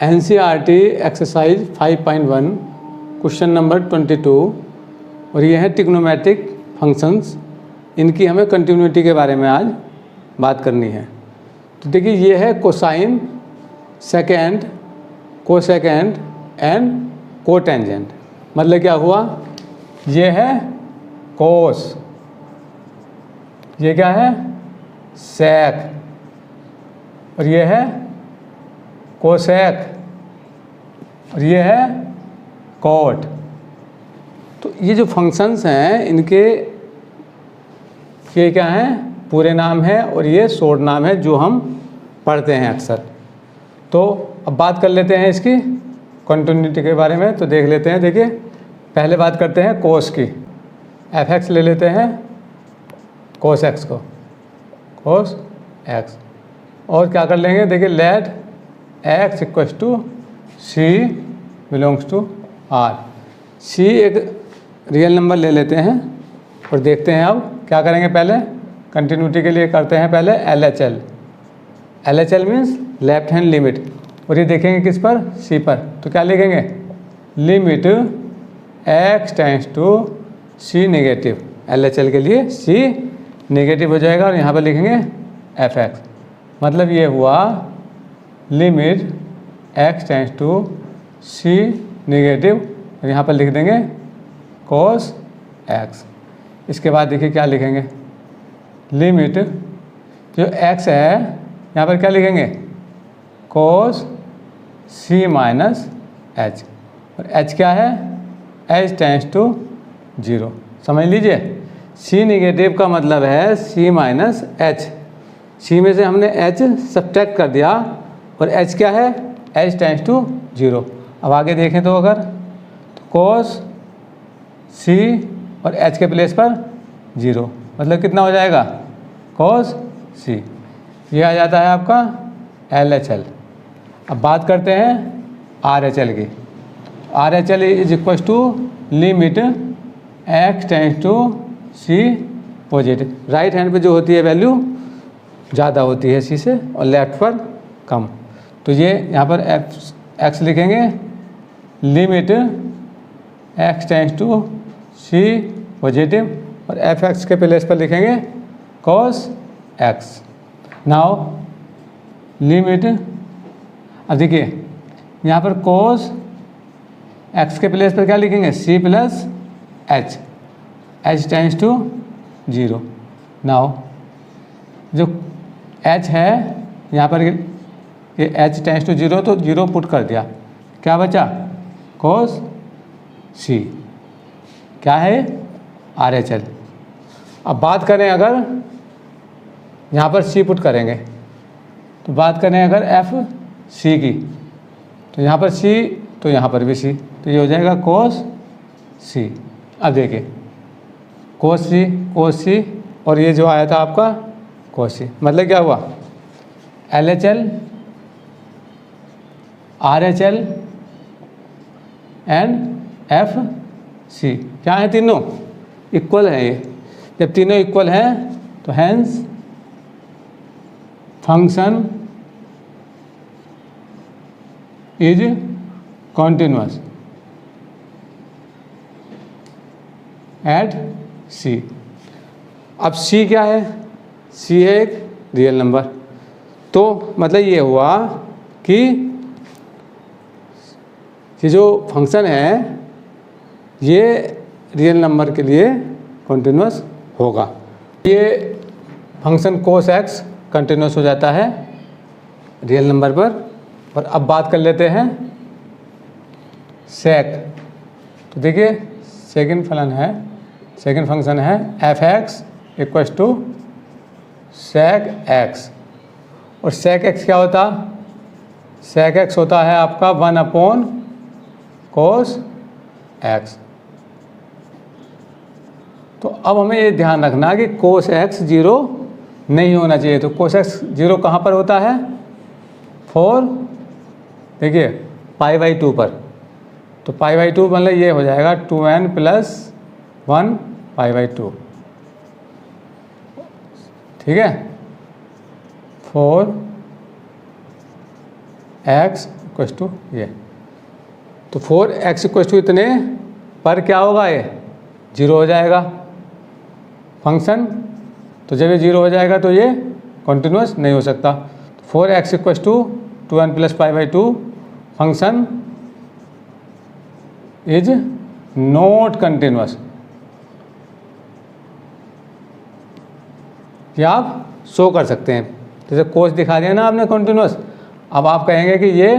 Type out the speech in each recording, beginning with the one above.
NCERT exercise 5.1 question number 22 और ये है ट्रिग्नोमेट्रिक फंक्शंस। इनकी हमें कंटिन्यूटी के बारे में आज बात करनी है। तो देखिए ये है cosine, second, cosecant and cotangent. मतलब क्या हुआ, ये है कोस, ये क्या है सेक, और ये है कोसेक, और ये है कोट। तो ये जो फंक्शंस हैं इनके ये क्या हैं, पूरे नाम है और ये शॉर्ट नाम है जो हम पढ़ते हैं अक्सर। तो अब बात कर लेते हैं इसकी कंटिन्यूटी के बारे में। तो देख लेते हैं। देखिए पहले बात करते हैं कोस की। fx ले लेते हैं कोस x को, कोस x, और क्या कर लेंगे, देखिए let x equals to c belongs to r। c एक रियल नंबर ले लेते हैं और देखते हैं अब क्या करेंगे। पहले कंटिन्यूटी के लिए करते हैं पहले LHL। LHL means left hand limit, और ये देखेंगे किस पर, c पर। तो क्या लिखेंगे, limit x tends to c negative. LHL के लिए c नेगेटिव हो जाएगा और यहाँ पर लिखेंगे fx। मतलब ये हुआ limit x tends to c negative, और यहाँ पर लिख देंगे cos x। इसके बाद देखिए क्या लिखेंगे, लिमिट जो x है यहाँ पर क्या लिखेंगे, cos c माइनस h, और h क्या है, h टेंड्स टू 0। समझ लीजिए, c नेगेटिव का मतलब है c माइनस h। c में से हमने h सब्ट्रैक्ट कर दिया और h क्या है, h टेंड्स टू 0। अब आगे देखें तो अगर cos c और h के प्लेस पर 0, मतलब कितना हो जाएगा, cos c। ये आ जाता है आपका LHL। अब बात करते हैं RHL की। RHL is equal to limit x tends to c positive. Right hand पे जो होती है वैल्यू ज़्यादा होती है c से और लेफ्ट पर कम। तो ये यहाँ पर x लिखेंगे limit x tends to c positive, और fx के प्लेस पर लिखेंगे cos x। नाउ लिमिट, अब देखिए यहाँ पर cos x के प्लेस पर क्या लिखेंगे, c plus h, h tends to 0। Now जो h है यहाँ पर ये h टेंड्स टू 0, तो 0 पुट कर दिया, क्या बचा, cos c, क्या है RHL। अब बात करें अगर यहाँ पर c पुट करेंगे, तो बात करें अगर FC की, तो यहाँ पर c, तो यहाँ पर भी c, तो ये हो जाएगा cos c। अब देखिए cos c और ये जो आया था आपका cos c, मतलब क्या हुआ, LHL RHL एंड FC क्या है, तीनों इक्वल है। ये जब तीनों इक्वल हैं तो hence function is continuous at C। अब C क्या है, C है एक रियल नंबर। तो मतलब ये हुआ कि ये जो फंक्शन है ये रियल नंबर के लिए कॉन्टिन्यूअस होगा। ये फंक्शन cos x कंटिन्यूअस हो जाता है रियल नंबर पर। और अब बात कर लेते हैं सेक। तो देखिए सेकंड फंक्शन है fx equals to sec x, और सेक x क्या होता, सेक x होता है आपका 1/cos x। तो अब हमें ये ध्यान रखना कि cos x 0 नहीं होना चाहिए। तो cos x 0 कहाँ पर होता है, 4 देखिए π/2 पर। तो π/2 मतलब ये हो जाएगा 2n + 1 π/2, ठीक है। 4x इक्वल टू ये। तो 4x इक्वल टू इतने पर क्या होगा, ये 0 हो जाएगा फंक्शन। तो जब ये 0 हो जाएगा तो ये कॉन्टिन्यूस नहीं हो सकता। 4x equal to 2n plus pi by 2 function is not continuous. ये आप शो कर सकते हैं, जैसे कोस दिखा दिया ना आपने कॉन्टिन्यूस। अब आप कहेंगे कि ये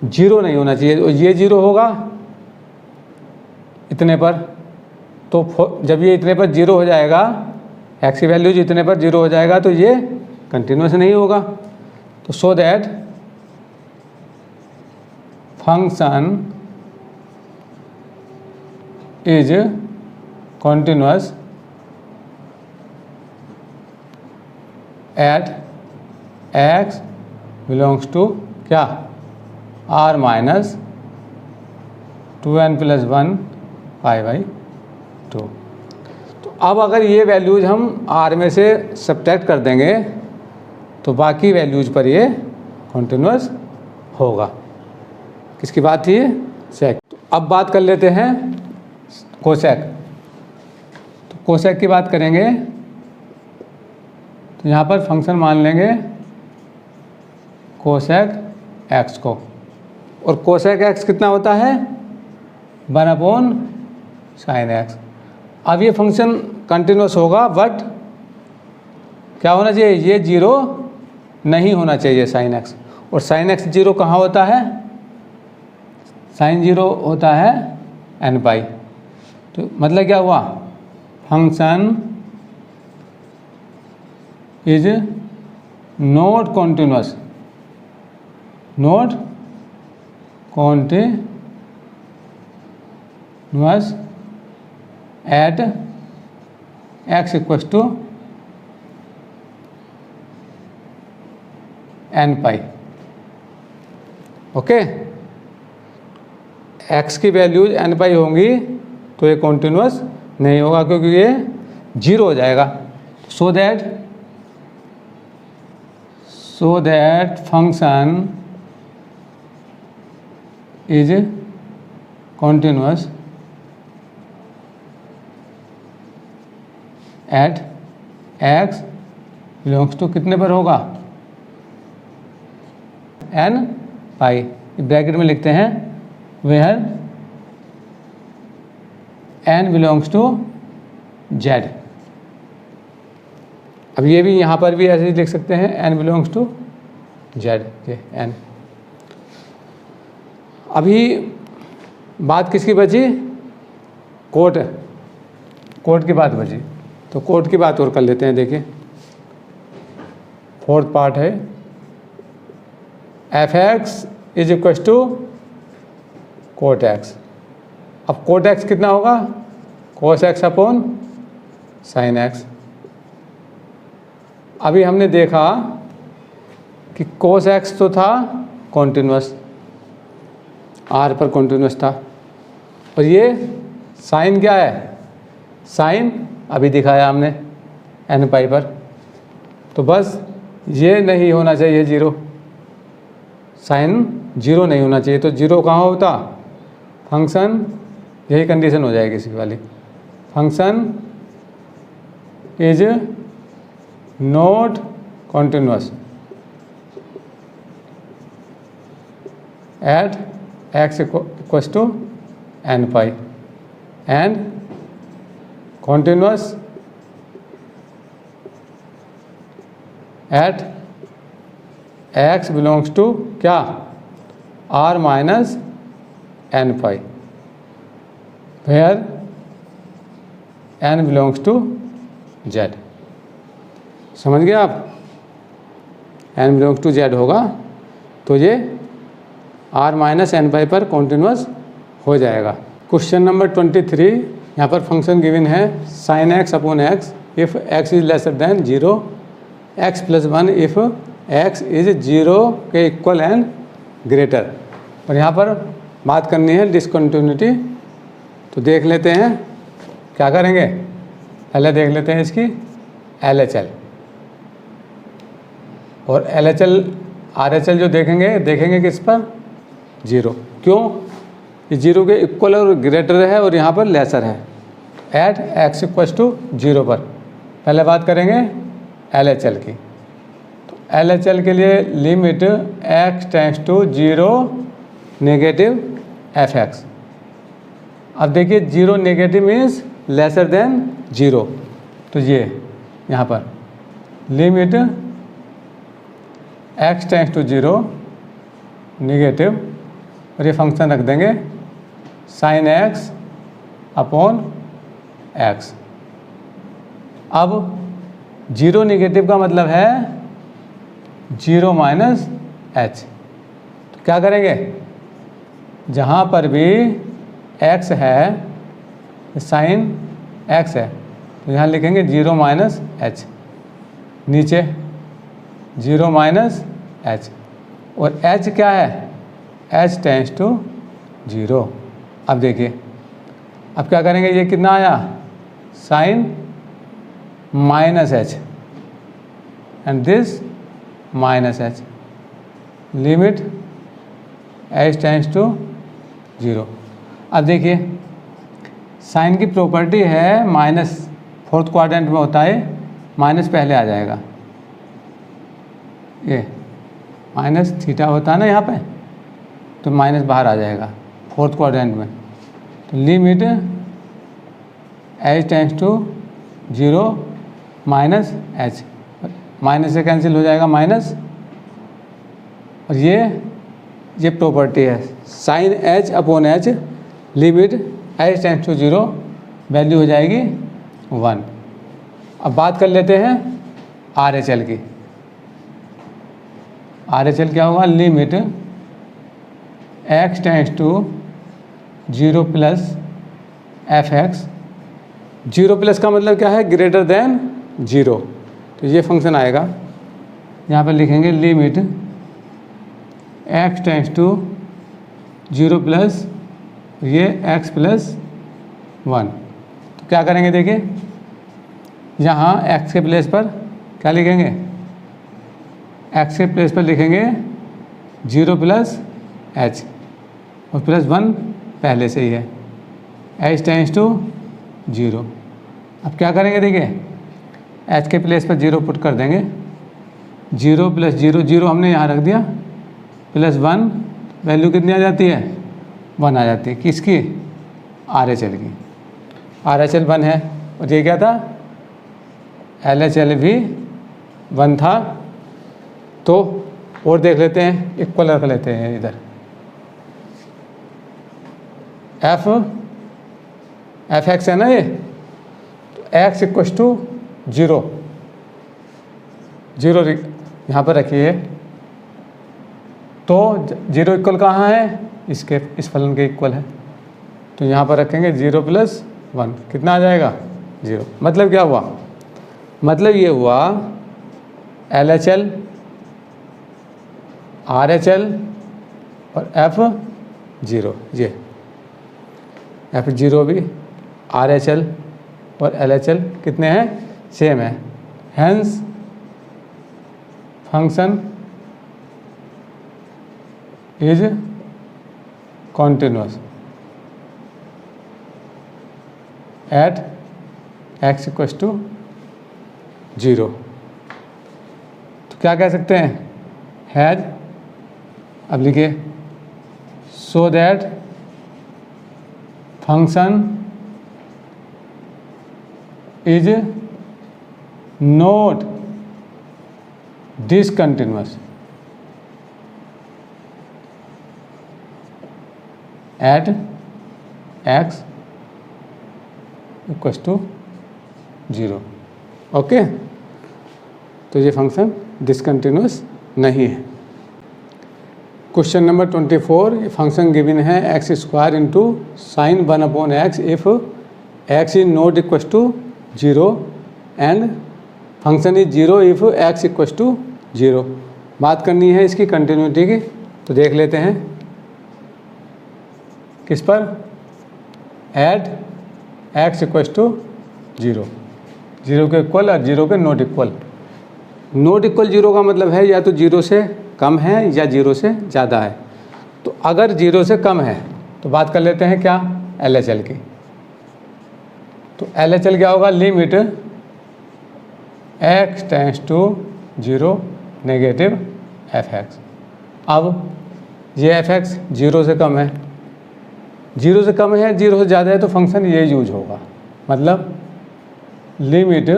0 नहीं होना चाहिए, ये 0 होगा इतने पर। तो जब ये इतने पर 0 हो जाएगा, x की वैल्यूज इतने पर 0 हो जाएगा तो ये कंटिन्यूस नहीं होगा। तो so that function is continuous at x belongs to क्या, r minus 2n plus 1 pi by 2। तो अब अगर ये वैल्यूज हम r में से सब्ट्रैक्ट कर देंगे तो बाकी वैल्यूज पर ये कॉन्टिन्यूस होगा। किसकी बात थी ये, सेक। तो अब बात कर लेते हैं कोसेक। तो कोसेक की बात करेंगे तो यहाँ पर फंक्शन मान लेंगे कोसेक x को, और कोसेक x कितना होता है, 1/sin x। अब ये फंक्शन कंटिन्यूस होगा, बट क्या होना चाहिए, ये 0 नहीं होना चाहिए sin x। और sin x 0 कहाँ होता है, sin 0 होता है n पाई। तो मतलब क्या हुआ, function is not continuous, not continuous at x equals to n pi. Okay, x की वैल्यूज n पाई होंगी तो ये कॉन्टिन्यूस नहीं होगा, क्योंकि ये 0 हो जाएगा। So that function is continuous at x belongs to कितने पर होगा, n पाई। ब्रैकेट में लिखते हैं where n belongs to z। अब ये भी यहाँ पर भी ऐसे ही लिख सकते हैं, n बिलोंग्स टू z, ये n। अभी बात किसकी बची, कोट की बात बची। तो कोट की बात और कर लेते हैं। देखिए 4th पार्ट है, f(x) is equal to cot x। अब कोट x कितना होगा, cos x upon sin x। अभी हमने देखा कि cos x तो था कॉन्टिन्यूस, r पर कॉन्टिन्यूस था, और ये साइन क्या है, साइन अभी दिखाया हमने n पाई पर। तो बस ये नहीं होना चाहिए 0, साइन 0 नहीं होना चाहिए। तो 0 कहाँ होता, फंक्शन, यही कंडीशन हो जाएगी इसकी वाली, function is not continuous at x equals to n pi and continuous at x belongs to क्या, r minus n pi, where n belongs to z। समझ गए आप, n बिलोंग्स टू z होगा तो ये r माइनस n पाई पर continuous हो जाएगा। क्वेश्चन नंबर 23, यहाँ पर फंक्शन गिवन है sin x upon x if x is lesser then 0, x plus 1 if x is 0 के इक्वल एंड ग्रेटर। और यहाँ पर बात करनी है डिसकंटिन्यूटी। तो देख लेते हैं क्या करेंगे, पहले देख लेते हैं इसकी LHL। और LHL RHL जो देखेंगे किस पर, 0। क्यों, ये 0 के इक्वल और ग्रेटर है और यहाँ पर लेसर है। एट x = 0 पर पहले बात करेंगे LHL की। तो LHL के लिए limit x tends to 0 negative fx। अब देखिए 0 नेगेटिव मीन्स लेसर देन 0, तो ये यहाँ पर limit x tends to 0 negative, और ये फंक्शन रख देंगे sin x अपॉन x। अब 0 नेगेटिव का मतलब है 0 माइनस h। तो क्या करेंगे, जहाँ पर भी x है, साइन x है, तो यहाँ लिखेंगे 0 माइनस h, नीचे 0 माइनस h, और h क्या है, h टेंड्स टू 0। अब देखिए, अब क्या करेंगे, ये कितना आया, sine minus h and this minus h, limit h tends to 0। अब देखिए साइन की प्रॉपर्टी है माइनस, फोर्थ क्वाड्रेंट में होता है माइनस पहले आ जाएगा, ये माइनस थीटा होता है ना यहाँ पे, तो माइनस बाहर आ जाएगा फोर्थ क्वाड्रेंट में। तो limit h tends to 0 minus h, minus से कैंसिल हो जाएगा माइनस, और ये प्रॉपर्टी है sine h upon h, limit h tends to 0, value हो जाएगी 1। अब बात कर लेते हैं RHL की। RHL क्या होगा, limit x tends to 0 plus fx। 0 plus का मतलब क्या है, ग्रेटर देन 0, तो ये फंक्शन आएगा। यहाँ पर लिखेंगे limit x tends to 0 plus ये x प्लस 1। तो क्या करेंगे, देखिए यहाँ x के प्लेस पर क्या लिखेंगे, x के प्लेस पर लिखेंगे 0 प्लस h, और प्लस 1 पहले से ही है, h टेंड्स टू 0। अब क्या करेंगे, देखिए h के प्लेस पर 0 पुट कर देंगे, 0 प्लस 0, 0 हमने यहाँ रख दिया, प्लस 1, वैल्यू कितनी आ जाती है, 1 आ जाती है, किसकी, RHL की। RHL 1 है, और ये क्या था, LHL भी 1 था। तो और देख लेते हैं, इक्वल रख लेते हैं इधर, fx है ना ये, तो x = 0, 0 यहाँ पर रखिए। तो 0 इक्वल कहाँ है, इसके, इस फलन के इक्वल है, तो यहाँ पर रखेंगे 0 प्लस 1, कितना आ जाएगा, 0। मतलब क्या हुआ, मतलब ये हुआ LHL, RHL और F0, ये F0 भी RHL और LHL कितने हैं, सेम है, hence function is continuous at x = 0। तो क्या कह सकते हैं, हैज, अब लिखिए, so that function is not discontinuous at x = 0। Okay, तो ये फंक्शन डिसकंटिन्यूअस नहीं है। क्वेश्चन नंबर 24, ये फंक्शन गिवन है x² into sine 1/x if x is not equal to 0 and function is 0 if x = 0। बात करनी है इसकी कंटिन्यूटी की, तो देख लेते हैं किस पर, एट x = 0, 0 के इक्वल और 0 के नॉट इक्वल। नॉट इक्वल 0 का मतलब है या तो 0 से कम है या 0 से ज़्यादा है। तो अगर 0 से कम है तो बात कर लेते हैं क्या, LHL की। तो LHL क्या होगा, limit x tends to 0 negative fx। अब ये fx 0 से कम है, 0 से कम है, 0 से ज़्यादा है तो फंक्शन ये यूज होगा, मतलब limit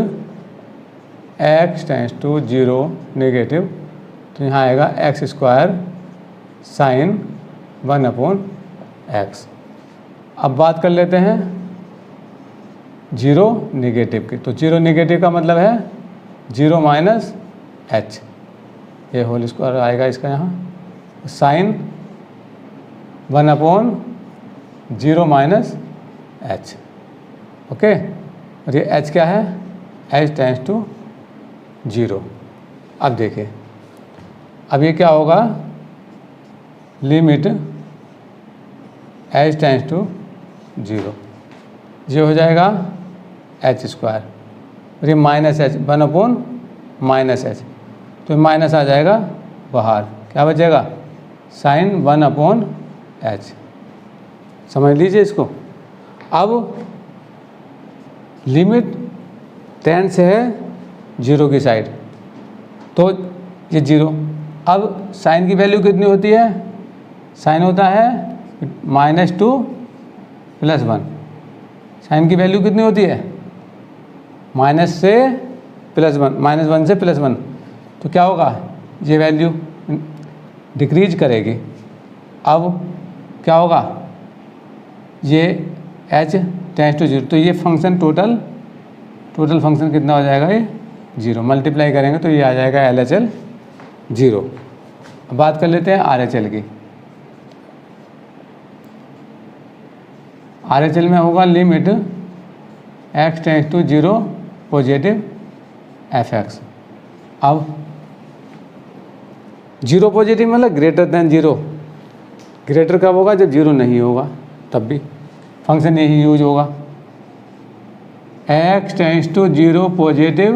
x tends to 0 negative, तो यहाँ आएगा x स्क्वायर साइन 1/x। अब बात कर लेते हैं 0 नेगेटिव की। तो 0 नेगेटिव का मतलब है 0 माइनस h, ये होल स्क्वायर आएगा इसका यहाँ, साइन 1/0 माइनस h। ओके, और ये h क्या है, h टेंड्स टू 0। अब देखिए, अब ये क्या होगा, लिमिट h टेंड्स टू 0, ये हो जाएगा h स्क्वायर, और ये माइनस h 1/-h, तो माइनस आ जाएगा बाहर, क्या बचेगा, साइन 1/h। समझ लीजिए इसको। अब लिमिट 10 से है 0 की साइड, तो ये 0। अब साइन की वैल्यू कितनी होती है, साइन होता है -2 + 1। साइन की वैल्यू कितनी होती है, माइनस से +1, -1 से +1, तो क्या होगा, ये वैल्यू डिक्रीज करेगी। अब क्या होगा, ये h टेंड्स टू 0, तो ये फंक्शन टोटल फंक्शन कितना हो जाएगा, ये 0। मल्टीप्लाई करेंगे तो ये आ जाएगा LHL 0। अब बात कर लेते हैं RHL की। RHL में होगा limit x tends to 0 positive fx। अब 0 पॉजिटिव मतलब ग्रेटर देन 0। ग्रेटर कब होगा, जब 0 नहीं होगा, तब भी फंक्शन यही यूज होगा। x tends to 0 positive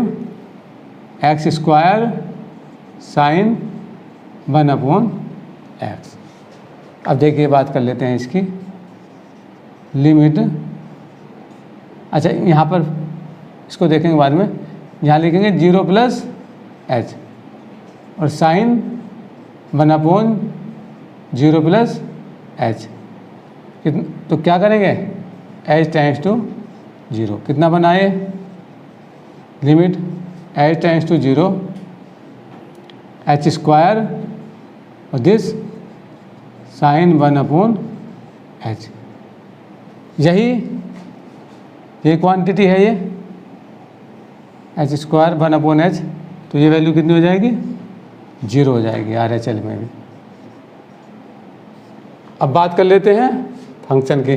x square sine 1/x। अब देखिए, बात कर लेते हैं इसकी लिमिट। अच्छा, यहाँ पर इसको देखेंगे बाद में, यहाँ लिखेंगे 0 + h और साइन 1/0 + h। तो क्या करेंगे, h टेंड्स टू 0 कितना बनाए, limit h tends to 0 h square और दिस साइन 1/h। यही क्वांटिटी है, ये h स्क्वायर 1/h, तो ये वैल्यू कितनी हो जाएगी, 0 हो जाएगी RHL में भी। अब बात कर लेते हैं फंक्शन की।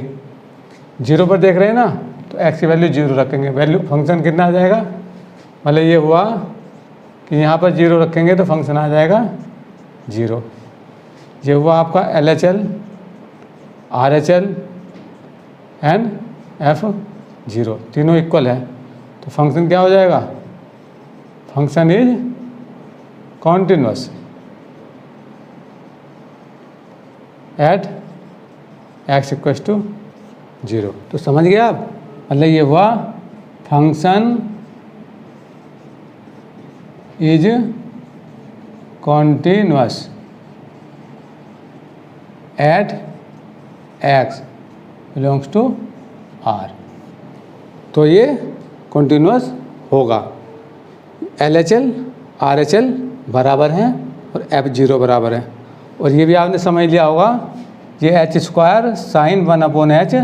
0 पर देख रहे हैं ना, तो x की वैल्यू 0 रखेंगे, वैल्यू फंक्शन कितना आ जाएगा, मतलब ये हुआ कि यहाँ पर 0 रखेंगे तो फंक्शन आ जाएगा 0। ये हुआ आपका LHL, RHL एंड F0, तीनों इक्वल है, तो फंक्शन क्या हो जाएगा, function is continuous at x = 0। तो समझ गए आप, मतलब ये हुआ function is continuous at x belongs to R, तो ये कॉन्टिन्यूअस होगा। LHL RHL बराबर हैं और F0 बराबर है। और ये भी आपने समझ लिया होगा, ये h स्क्वायर साइन 1/h,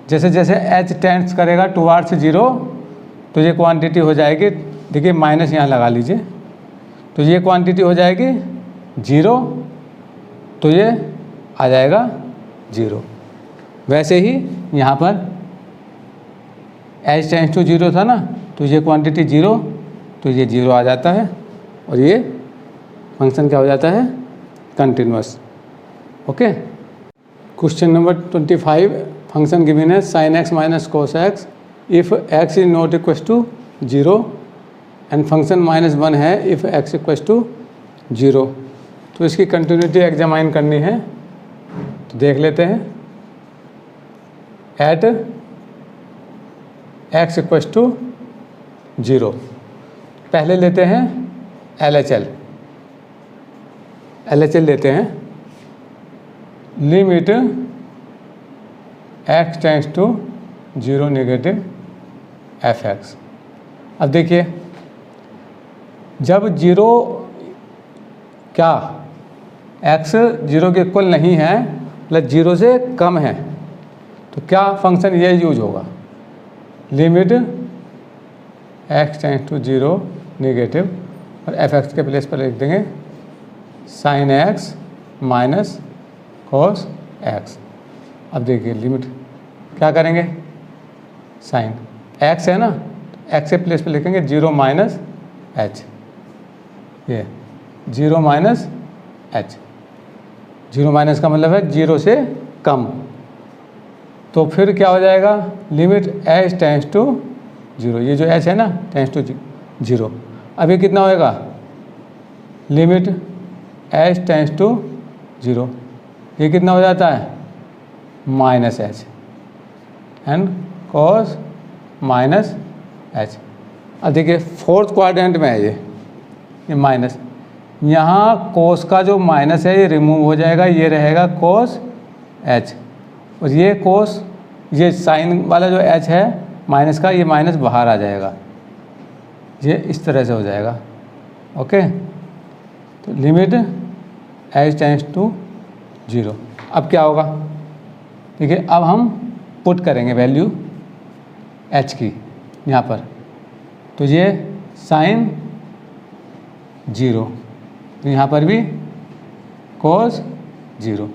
जैसे जैसे h टेंड्स करेगा टुवार्ड्स 0, तो ये क्वांटिटी हो जाएगी, देखिए माइनस यहाँ लगा लीजिए, तो ये क्वांटिटी हो जाएगी 0, तो ये आ जाएगा 0। वैसे ही यहाँ पर h टेंड्स टू 0 था ना, तो ये क्वांटिटी 0, तो ये 0 आ जाता है, और ये फंक्शन क्या हो जाता है, continuous. Okay, question number 25, function given है sin x - cos x if x is not equal to 0 and function -1 है इफ़ x = 0। तो इसकी कंटिन्यूटी एग्जामाइन करनी है, तो देख लेते हैं। एट x इक्वल्स टू 0 पहले लेते हैं LHL लेते हैं। Limit x tends to 0 negative fx। अब देखिए, जब 0 क्या x 0 के इक्वल नहीं है प्लस 0 से कम है, तो क्या फंक्शन ये यूज होगा, limit x tends to 0 negative और fx के प्लेस पर लिख देंगे sin x minus cos x। अब देखिए लिमिट क्या करेंगे, साइन x है ना, x के प्लेस पर लिखेंगे 0 माइनस h, ये 0 माइनस h। 0 माइनस का मतलब है 0 से कम, तो फिर क्या हो जाएगा, लिमिट h टेंड्स टू 0, ये जो h है ना टेंड्स टू 0। अभी कितना होएगा, लिमिट h टेंड्स टू 0, ये कितना हो जाता है minus h and cos minus h। अब देखिए फोर्थ क्वाड्रेंट में है ये माइनस, यहाँ कोस का जो माइनस है ये रिमूव हो जाएगा, ये रहेगा कोस h, और ये कोस, ये साइन वाला जो h है माइनस का, ये माइनस बाहर आ जाएगा, ये इस तरह से हो जाएगा। ओके, तो लिमिट h टेंड्स टू 0। अब क्या होगा, देखिए अब हम पुट करेंगे वैल्यू h की यहाँ पर, तो ये साइन 0, तो यहाँ पर भी cos 0,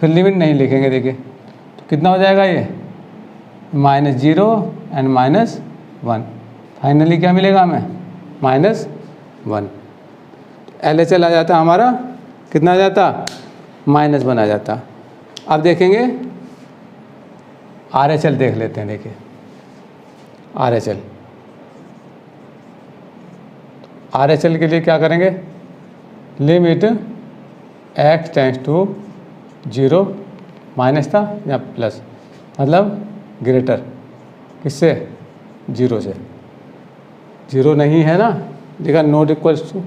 फिर लिमिट नहीं लिखेंगे। देखिए तो कितना हो जाएगा, ये -0 एंड -1, फाइनली क्या मिलेगा हमें -1। LHL आ जाता हमारा, कितना आ जाता, -1 आ जाता। अब देखेंगे RHL देख लेते हैं। देखिए RHL के लिए क्या करेंगे, limit x tends to 0, minus था या प्लस, मतलब ग्रेटर किससे, 0 से। 0 नहीं है ना, देखा नॉट इक्वल्स टू,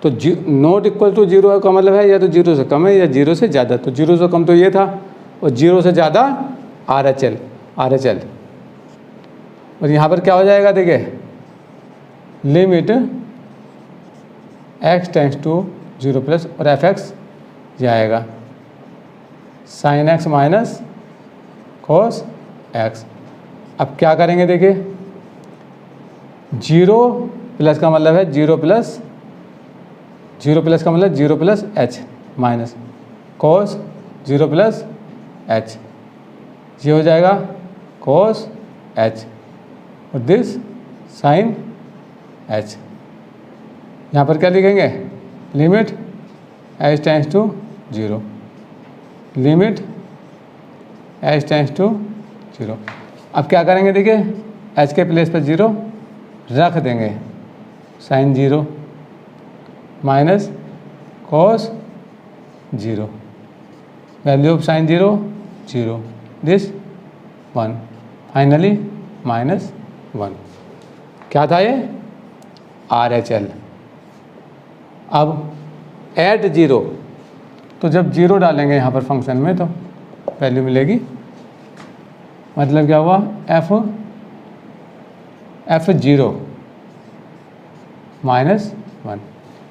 तो नॉट इक्वल टू 0 का मतलब है या तो 0 से कम है या 0 से ज़्यादा, तो 0 से कम तो ये था और 0 से ज़्यादा RHL। और यहाँ पर क्या हो जाएगा, देखिए limit x tends to 0 plus और fx ये आएगा sin x minus cos x। अब क्या करेंगे, देखिए 0 प्लस का मतलब है 0 प्लस का मतलब 0 plus h minus cos 0 plus h, ये हो जाएगा cos h और दिस sin h। यहाँ पर क्या लिखेंगे, limit h tends to 0, limit h tends to 0। अब क्या करेंगे, देखिए h के प्लेस पर 0 रख देंगे, sin 0 minus cos 0, value of sin 0 0, this 1, finally -1। क्या था ये, RHL। अब एट 0, तो जब 0 डालेंगे यहाँ पर फंक्शन में तो वैल्यू मिलेगी, मतलब क्या हुआ, f0 -1,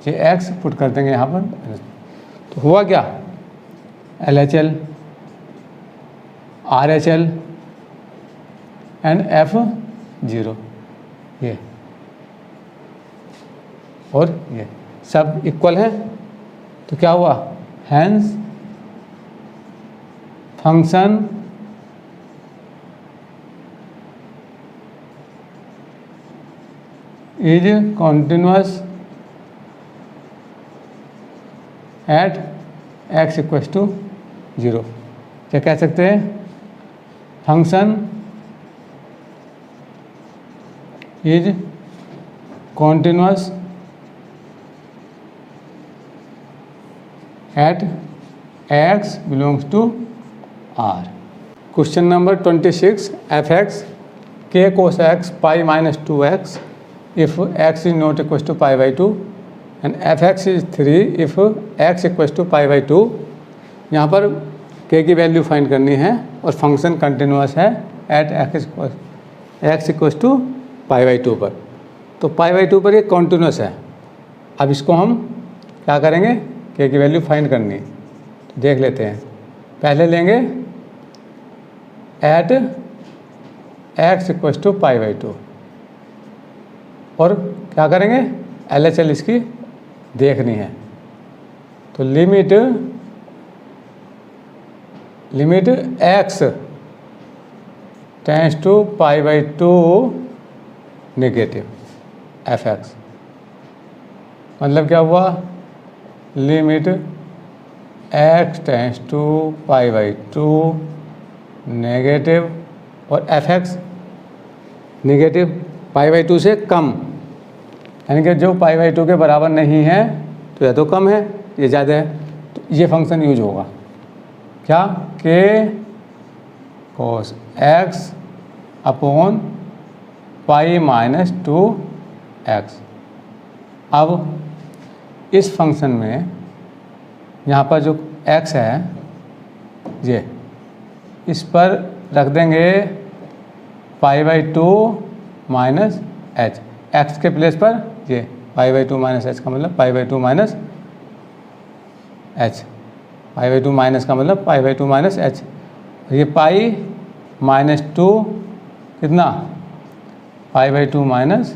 ये x पुट कर देंगे यहाँ पर, तो हुआ क्या, LHL RHL एंड f0, ये और ये सब इक्वल है, तो क्या हुआ, hence function is continuous at x equals to 0। क्या कह सकते हैं, function is continuous at x belongs to r। Question number 26, f x के cos x pi minus 2x if x is not equal to pi by 2 and f x is 3 if x equal to pi by 2। यहाँ पर k की value find करनी है और function continuous है at x equal to pi by 2 पर। तो पाई by 2 पर ये कंटिन्यूअस है। अब इसको हम क्या करेंगे, k की वैल्यू फाइंड करनी है। तो देख लेते हैं, पहले लेंगे at x equal to pi by 2 और क्या करेंगे, LHL इसकी देखनी है। तो limit x tends to pi by 2 negative f x, मतलब क्या हुआ, limit x tends to pi by 2 negative और f x negative pi by 2 से कम, यानी कि जो पाई बाई 2 के बराबर नहीं है तो या तो कम है या ज़्यादा है, तो ये फंक्शन यूज होगा क्या, के cos x upon pi minus 2x। अब इस फंक्शन में यहाँ पर जो x है ये, इस पर रख देंगे पाई बाई 2 माइनस एच, एक्स के प्लेस पर ये पाई बाई 2 माइनस एच का मतलब पाई by 2 minus H, pi by 2 minus का मतलब पाई बाई 2 माइनस एच। ये पाई माइनस 2 कितना, पाई बाई 2 माइनस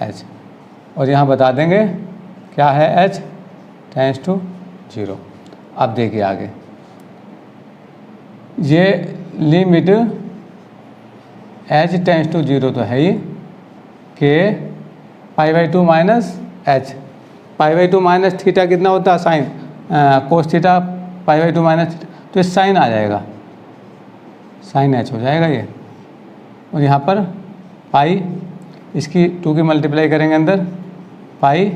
एच, और यहाँ बता देंगे क्या है एच टेंस टू 0। अब देखिए आगे, ये लिमिट एच टेंस टू 0 तो है ही, के पाई by 2 minus H, pi by 2 minus theta कितना होता है, sine cos theta pi by 2 minus theta, तो इस साइन आ जाएगा, साइन एच हो जाएगा ये। और यहाँ पर पाई, इसकी 2 की मल्टीप्लाई करेंगे अंदर पाई,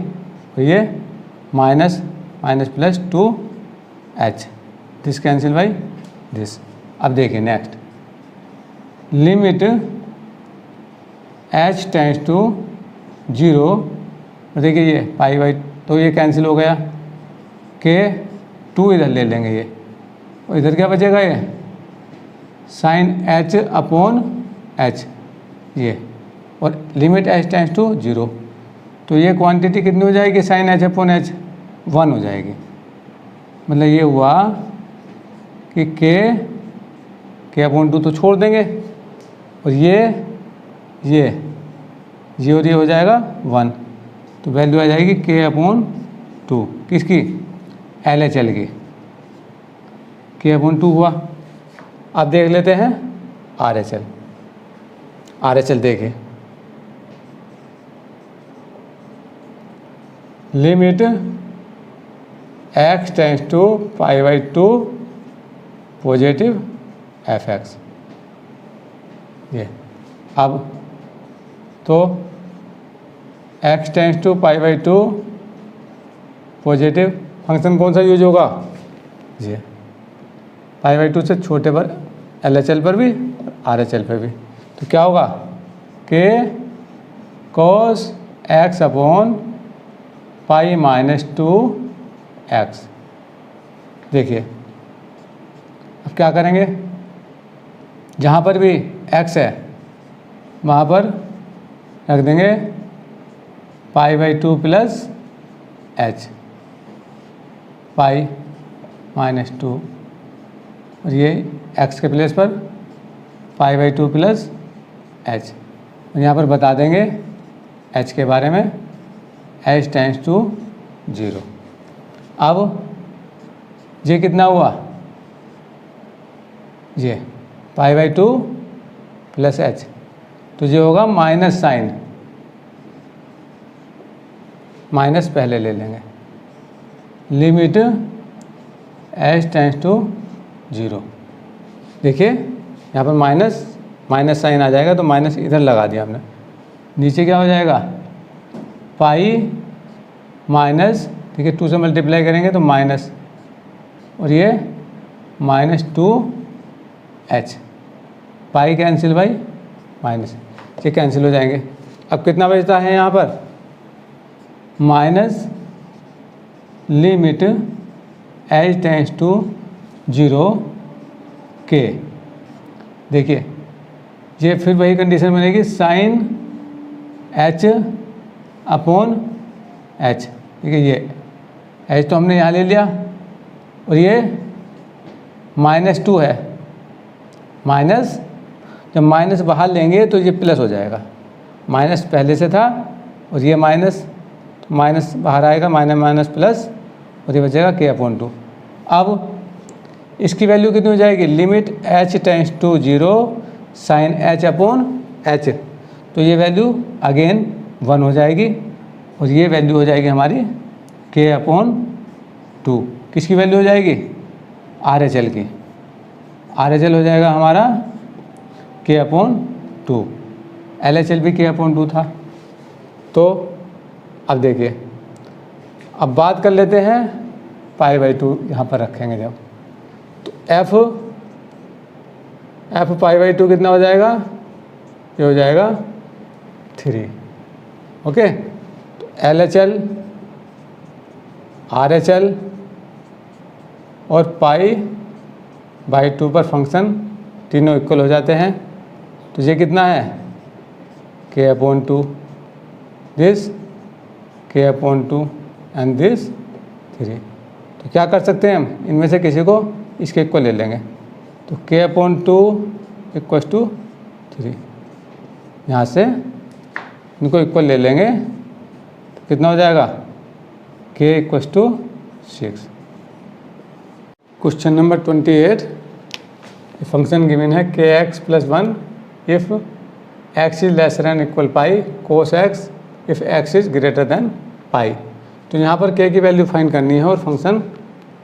और ये minus minus plus 2h, this cancel by this. अब देखिए next, limit h tends to 0, देखिए ये पाई बाई, तो ये कैंसिल हो गया, के 2 इधर ले लेंगे ये, और इधर क्या बचेगा, ये साइन h अपॉन h ये, और लिमिट h टेंस टू 0, तो ये क्वांटिटी कितनी हो जाएगी, साइन h अपॉन h 1 हो जाएगी। मतलब ये हुआ कि के अपॉन 2 तो छोड़ देंगे, और ये और ये हो जाएगा 1, तो वैल्यू आ जाएगी के अपॉन 2 किसकी, LHL की, के अपॉन 2 हुआ। अब देख लेते हैं RHL देखें, limit x tends to pi by 2 positive F X, ये। अब तो x tends to pi by 2 positive function कौन सा यूज होगा, ये पाई बाई 2 से छोटे पर LHL पर भी RHL पर भी, तो क्या होगा, के cos x upon pi minus 2x। देखिए अब क्या करेंगे, जहाँ पर भी x है वहाँ पर रख देंगे पाई by 2 plus h, pi minus 2, और ये x के प्लेस पर पाई बाई 2 प्लस h, और यहाँ पर बता देंगे h के बारे में, h टेंस टू 0। अब ये कितना हुआ, ये पाई बाई 2 प्लस h, तो ये होगा माइनस साइन, माइनस पहले ले लेंगे, लिमिट h टेंस टू 0। देखिए यहाँ पर माइनस साइन आ जाएगा, तो माइनस इधर लगा दिया हमने, नीचे क्या हो जाएगा, पाई माइनस, ठीक है 2 से मल्टीप्लाई करेंगे तो माइनस और ये -2h, pi cancel by minus, ये कैंसिल हो जाएंगे। अब कितना बचता है यहाँ पर, minus limit h tends to 0 k। देखिए ये फिर वही कंडीशन बनेगी, साइन h अपॉन h। देखिए ये h तो हमने यहाँ ले लिया और ये -2 है, माइनस, जब माइनस बाहर लेंगे तो ये प्लस हो जाएगा, माइनस पहले से था और ये माइनस, तो माइनस बाहर आएगा, माइनस माइनस प्लस, और ये बचेगा k/2। अब इसकी वैल्यू कितनी हो जाएगी, limit h tends to 0 sine h upon h, तो ये वैल्यू अगेन 1 हो जाएगी और ये वैल्यू हो जाएगी हमारी k/2। किसकी वैल्यू हो जाएगी, RHL की, RHL हो जाएगा हमारा k/2, LHL भी k/2 था। तो अब देखिए, अब बात कर लेते हैं π/2, यहाँ पर रखेंगे जब, तो f π/2 कितना हो जाएगा, ये हो जाएगा 3। ओके, तो LHL, RHL और π/2 पर फंक्शन तीनों इक्वल हो जाते हैं। तो ये कितना है, k/2, this k/2 and this 3। तो क्या कर सकते हैं हम, इनमें से किसी को इसके इक्वल ले लेंगे, तो k/2 इक्वल टू 3, यहाँ से इनको इक्वल ले लेंगे तो कितना हो जाएगा, k equal to 6। Question number 28, function given है kx + 1 if x is lesser than equal pi cos x if x is greater than pi. तो यहाँ पर k की वैल्यू फाइंड करनी है और फंक्शन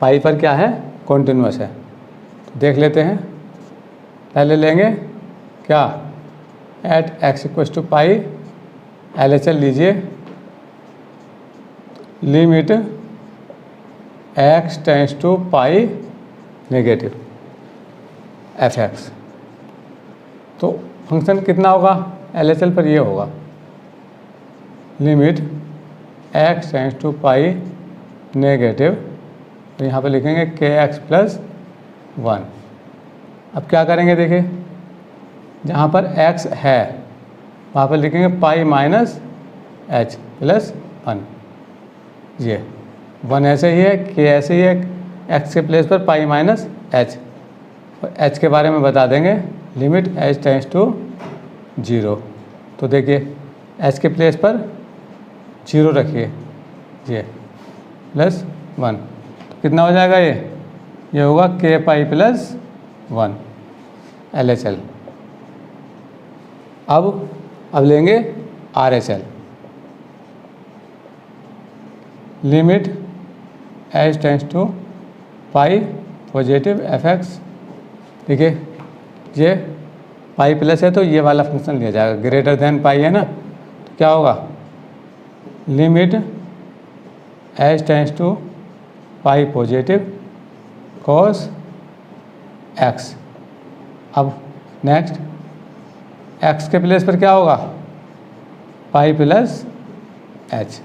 पाई पर क्या है, कॉन्टिन्यूस है। तो देख लेते हैं, पहले लेंगे क्या, at x equal to pi, LHL लीजिए, limit x tends to pi negative fx। तो फंक्शन कितना होगा, LHL पर ये होगा, limit x tends to pi negative, तो यहाँ पर लिखेंगे kx + 1। अब क्या करेंगे, देखिए जहाँ पर x है वहाँ पर लिखेंगे पाई माइनस h + 1। ये 1 ऐसे ही है, k ऐसे ही है, x के प्लेस पर पाई माइनस h, और h के बारे में बता देंगे, लिमिट h टेंड्स टू 0। तो देखिए h के प्लेस पर 0 रखिए, ये +1, तो कितना हो जाएगा, ये होगा k पाई + 1 LHL। अब लेंगे RHL, limit h tends to pi positive fx। देखिए ये पाई प्लस है तो ये वाला फंक्शन लिया जाएगा, ग्रेटर देन पाई है ना, तो क्या होगा, limit h tends to pi positive cos x। अब नेक्स्ट x के प्लेस पर क्या होगा, पाई + h,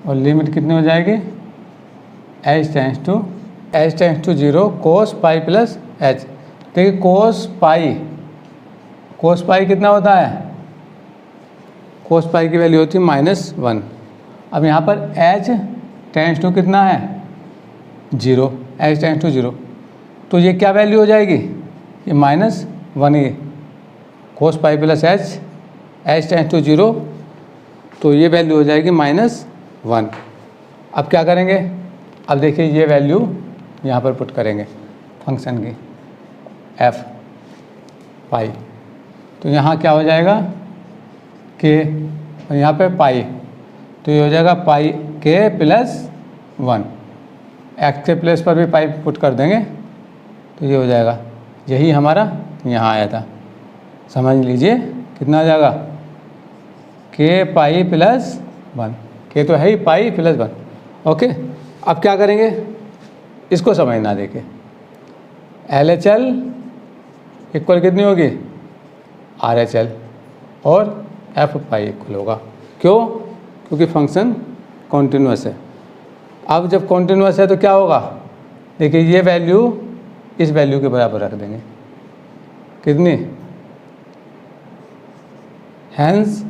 और लिमिट कितनी हो जाएगी, h tends to 0 cos pi + h। देखिए cos पाई कितना होता है, cos पाई की वैल्यू होती है -1। अब यहाँ पर h टेंड्स टू कितना है, 0, h टेंड्स टू 0, तो ये क्या वैल्यू हो जाएगी, ये -1 ही, cos pi + h tends to 0, तो ये वैल्यू हो जाएगी -1। अब क्या करेंगे, अब देखिए ये वैल्यू यहाँ पर पुट करेंगे फंक्शन की f पाई, तो यहाँ क्या हो जाएगा, k, और यहाँ पे पाई, तो ये हो जाएगा पाई k + 1। x के प्लेस पर भी पाई पुट कर देंगे तो ये हो जाएगा, यही हमारा यहाँ आया था, समझ लीजिए कितना आ जाएगा, k पाई + 1, k तो है ही पाई + 1। ओके, अब क्या करेंगे, इसको समझना। देखिए LHL इक्वल कितनी होगी, RHL, और F पाई इक्वल होगा। क्यों? क्योंकि फंक्शन कॉन्टिन्यूस है। अब जब कॉन्टिन्यूस है तो क्या होगा, देखिए ये वैल्यू इस वैल्यू के बराबर रख देंगे, कितनी, हैंस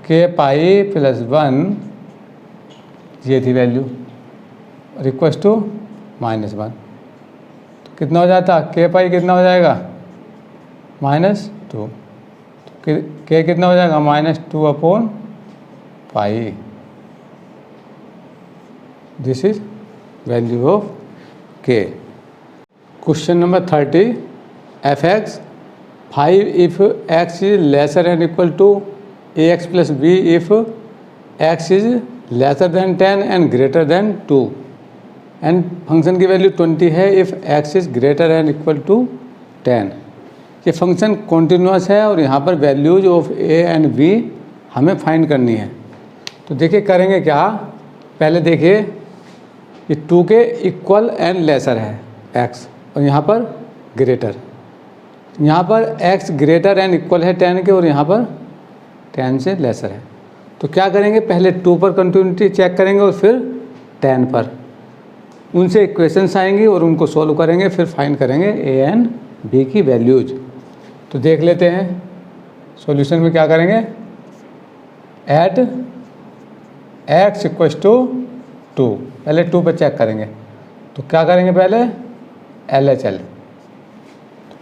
K पाई प्लस 1 ये थी वैल्यू, रिक्वेस्ट टू -1, तो कितना हो जाता, K पाई कितना हो जाएगा, -2, K कितना हो जाएगा, -2/पाई। This is value of K। Question number 30, f(x) 5 if x is lesser than equal to ax plus b if x is lesser than 10 and greater than 2 and function की वैल्यू 20 है if x is greater and equal to 10। ये function continuous है और यहाँ पर values of a and b हमें find करनी है। तो देखिए करेंगे क्या, पहले देखिए ये 2 के इक्वल एंड लेसर है x, और यहाँ पर ग्रेटर, यहाँ पर x ग्रेटर एंड इक्वल है 10 के, और यहाँ पर 10 से लेसर है। तो क्या करेंगे, पहले 2 पर कंटिन्यूटी चेक करेंगे और फिर 10 पर, उनसे इक्वेशंस आएंगी और उनको सॉल्व करेंगे, फिर फाइंड करेंगे a एंड b की वैल्यूज। तो देख लेते हैं सॉल्यूशन में क्या करेंगे, एट x इक्वल्स टू 2, पहले 2 पर चेक करेंगे। तो क्या करेंगे, पहले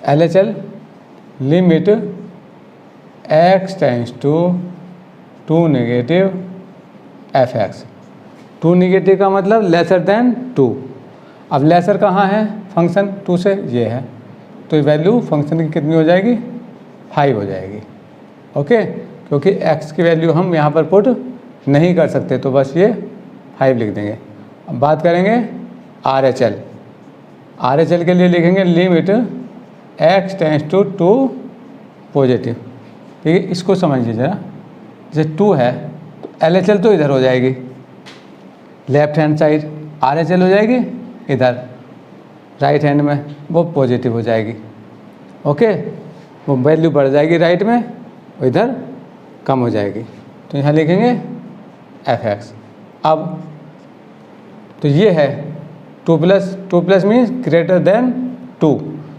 LHL limit x tends to 2 negative f(x). 2 negative का मतलब लेसर देन 2। अब लेसर कहाँ है फंक्शन 2 से, ये है, तो वैल्यू फंक्शन की कितनी हो जाएगी, 5 हो जाएगी। ओके, क्योंकि x की वैल्यू हम यहाँ पर पुट नहीं कर सकते, तो बस ये 5 लिख देंगे। अब बात करेंगे RHL के लिए लिखेंगे limit x tends to 2 positive. ठीक है, इसको समझिए जरा, जैसे 2 है तो LHL तो इधर हो जाएगी लेफ्ट हैंड साइड, RHL हो जाएगी इधर राइट हैंड में, वो पॉजिटिव हो जाएगी। ओके, वो वैल्यू बढ़ जाएगी राइट में, और इधर कम हो जाएगी। तो यहाँ लिखेंगे f(x). अब तो ये है 2 प्लस मीन्स ग्रेटर देन 2,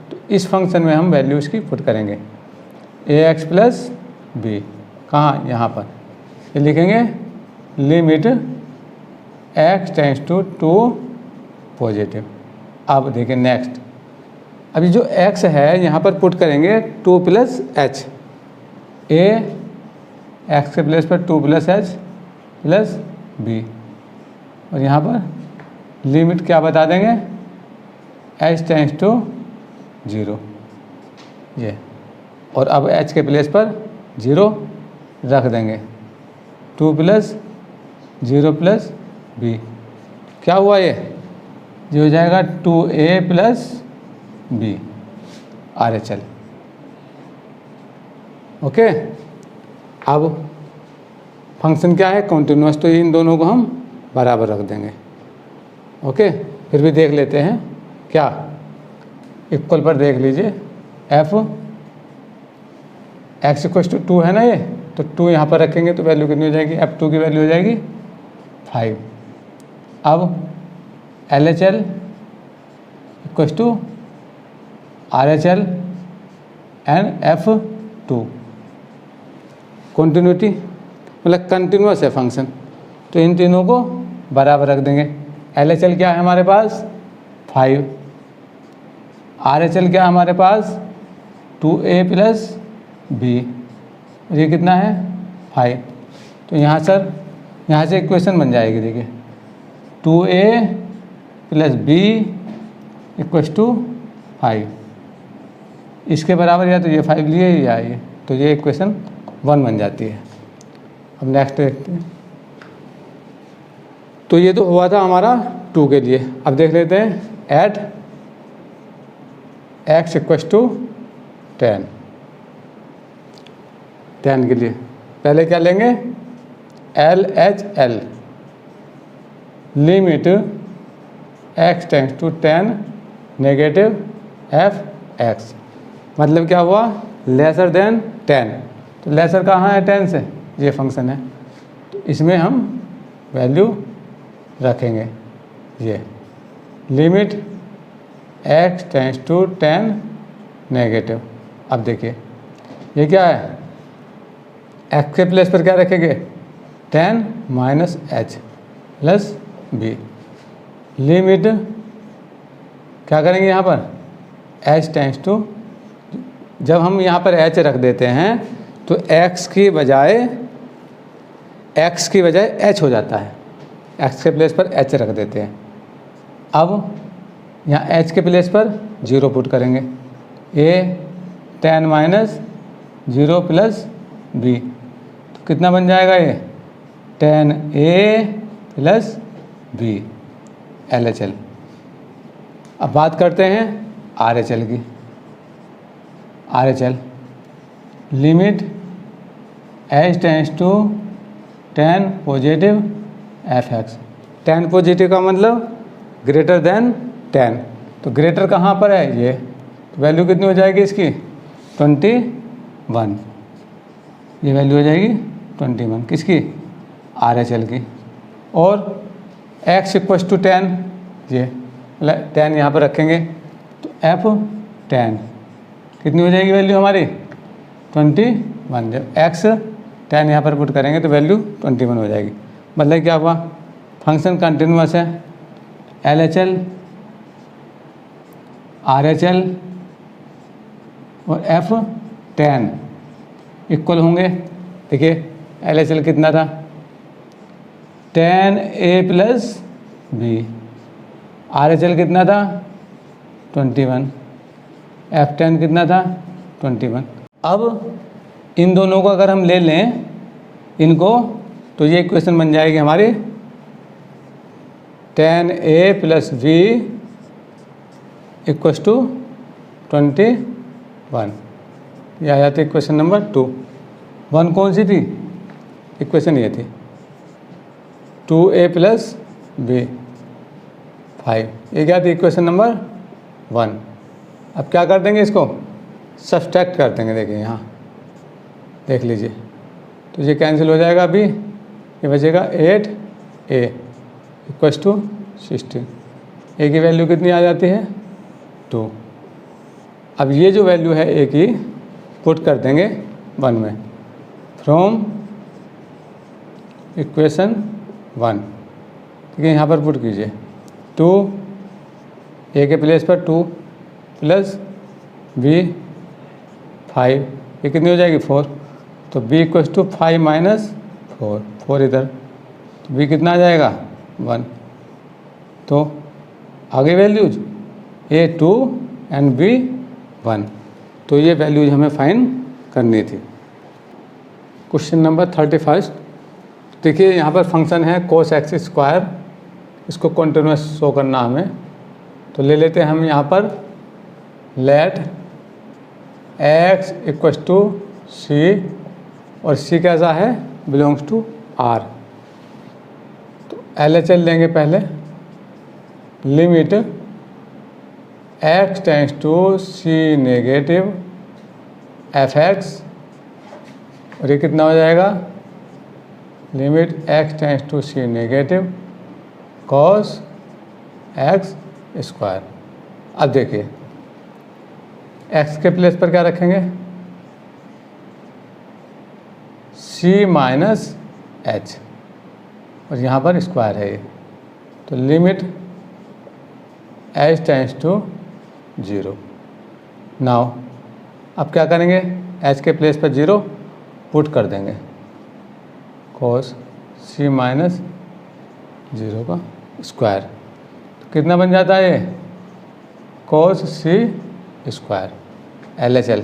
तो इस फंक्शन में हम वैल्यू इसकी पुट करेंगे ax प्लस b, कहाँ, यहाँ पर ये लिखेंगे limit x tends to 2 positive. अब देखिए नेक्स्ट, अभी जो x है यहाँ पर पुट करेंगे 2 प्लस h, x के प्लेस पर 2 प्लस h प्लस b, और यहाँ पर लिमिट क्या बता देंगे, h टेंड्स टू 0 ये, और अब h के प्लेस पर 0 रख देंगे, 2 प्लस 0 प्लस b, क्या हुआ ये हो जाएगा 2a plus b RHL। Okay, अब फंक्शन क्या है, कॉन्टिन्यूस, तो इन दोनों को हम बराबर रख देंगे। ओके, फिर भी देख लेते हैं क्या, इक्वल पर देख लीजिए f(x इक्वल्स टू 2 है ना ये, तो 2 यहाँ पर रखेंगे तो वैल्यू कितनी हो जाएगी, f2 की वैल्यू हो जाएगी 5। अब LHL equals to RHL and f2, continuity मतलब कंटिन्यूस है फंक्शन, तो इन तीनों को बराबर रख देंगे। LHL क्या है हमारे पास 5, RHL क्या है हमारे पास 2a प्लस b, ये कितना है 5। तो यहाँ से इक्वेशन बन जाएगी, देखिए 2a plus b equals to 5, इसके बराबर या तो ये 5 लिए या ये, तो ये इक्वेशन 1 बन जाती है। अब नेक्स्ट देखते हैं, तो ये तो हुआ था हमारा 2 के लिए। अब देख लेते हैं एट x इक्वल्स टू 10 के लिए पहले क्या लेंगे, LHL limit x tends to 10 negative f(x). मतलब क्या हुआ, लेसर देन 10। तो लेसर कहाँ है 10 से, ये फंक्शन है, तो इसमें हम वैल्यू रखेंगे। ये limit x tends to 10 negative. अब देखिए ये क्या है, x के प्लेस पर क्या रखेंगे, 10 minus h plus b। Limit क्या करेंगे यहाँ पर, h टेंड्स टू, जब हम यहाँ पर h रख देते हैं तो x की बजाय h हो जाता है, x के प्लेस पर h रख देते हैं। अब यहाँ h के प्लेस पर 0 पुट करेंगे, a 10 माइनस 0 प्लस b, तो कितना बन जाएगा ये 10a प्लस b LHL। अब बात करते हैं RHL की। RHL limit h tends to 10 positive f(x). 10 positive का मतलब ग्रेटर देन 10, तो ग्रेटर कहाँ पर है ये, तो वैल्यू कितनी हो जाएगी इसकी 21। ये वैल्यू हो जाएगी 21 किसकी, RHL की। और x इक्वल्स टू 10, ये 10 यहाँ पर रखेंगे तो f10 कितनी हो जाएगी वैल्यू हमारी 21। जब x 10 यहाँ पर पुट करेंगे तो वैल्यू 21 हो जाएगी। मतलब क्या हुआ, फंक्शन कंटिन्यूअस है, LHL RHL और f10 इक्वल होंगे। देखिए LHL कितना था 10a प्लस b, RHL कितना था 21, f10 कितना था 21। अब इन दोनों को अगर हम ले लें इनको, तो ये इक्वेशन बन जाएगी हमारी 10a plus b equals to 21। ये आ जाती है इक्वेशन नंबर 2। 1 कौन सी थी, इक्वेशन ये थी 2a प्लस b 5, ये क्या थी इक्वेशन नंबर 1। अब क्या कर देंगे, इसको सब्सट्रैक्ट कर देंगे। देखिए यहाँ देख लीजिए, तो ये कैंसिल हो जाएगा, अभी ये बचेगा 8a इक्वल्स टू 16। a की वैल्यू कितनी आ जाती है 2। अब ये जो वैल्यू है a की पुट कर देंगे 1 में, फ्रॉम इक्वेशन 1, ठीक है, यहाँ पर पुट कीजिए 2 a के प्लेस पर 2 प्लस b 5, ये कितनी हो जाएगी 4, तो b इक्वल्स टू 5 माइनस 4 इधर, तो b कितना आ जाएगा 1। तो आगे वैल्यूज a 2 एंड b 1, तो ये वैल्यूज हमें फाइंड करनी थी। Question number 31। देखिए यहाँ पर फंक्शन है cos x स्क्वायर, इसको कंटिन्यूस शो करना हमें, तो ले लेते हैं हम यहाँ पर let x equals to c, और c कैसा है, बिलोंग्स टू r। तो LHL लेंगे पहले, limit x tends to c negative f(x), और ये कितना हो जाएगा, limit x tends to c negative cos x square. अब देखिए x के प्लेस पर क्या रखेंगे, c माइनस h, और यहाँ पर स्क्वायर है ये, तो limit h tends to 0। Now अब क्या करेंगे, h के प्लेस पर 0 पुट कर देंगे, cos c माइनस 0 का स्क्वायर, तो कितना बन जाता है ये, cos c स्क्वायर LHL।